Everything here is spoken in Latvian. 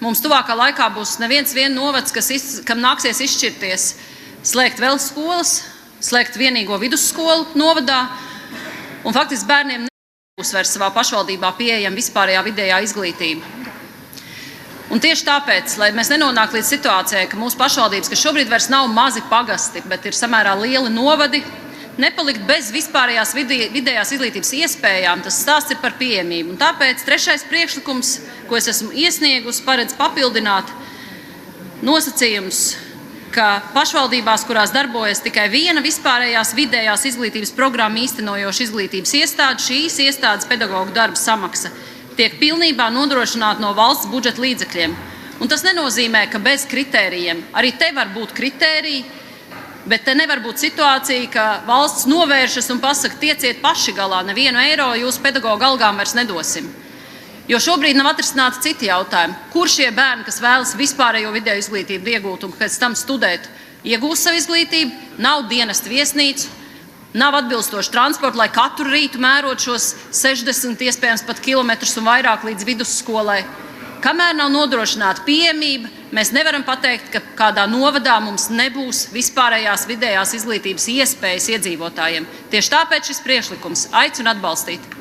mums tuvākā laikā būs neviens novads, kam nāksies izšķirties slēgt vēl skolas, slēgt vienīgo vidusskolu novadā, un faktiski bērniem nebūs vairs savā pašvaldībā pieejama vispārējā vidējā izglītība. Un tieši tāpēc, lai mēs nenonāktu līdz situācijai, ka mūsu pašvaldības, kas šobrīd vairs nav mazi pagasti, bet ir samērā lieli novadi, nepalikt bez vispārējās vidējās izglītības iespējām, tas stāsts ir par pieejamību. Un tāpēc trešais priekšlikums, ko es esmu iesniegusi, paredz papildināt nosacījums, ka pašvaldībās, kurās darbojas tikai viena vispārējās vidējās izglītības programma īstenojoša izglītības iestāde, šīs iestādes pedagoģu darba samaksa tiek pilnībā nodrošināta no valsts budžeta līdzekļiem. Un tas nenozīmē, ka bez kritērijiem. Arī te var būt kritēriji, bet te nevar būt situācija, ka valsts novēršas un pasaka, tieciet paši galā, nevienu eiro jūsu pedagoģu algām vairs nedosim. Jo šobrīd nav atrisināti citi jautājumi. Kur šie bērni, kas vēlas vispārējo vidējo izglītību iegūt un pēc tam studēt, iegūst savu izglītību, nav dienesta viesnīcu, nav atbilstoši transporta, lai katru rītu mērot šos 60, iespējams pat kilometrus un vairāk līdz vidusskolai. Kamēr nav nodrošināta pieejamība, mēs nevaram pateikt, ka kādā novadā mums nebūs vispārējās vidējās izglītības iespējas iedzīvotājiem. Tieši tāpēc šis priekšlikums aicinu atbalstīt.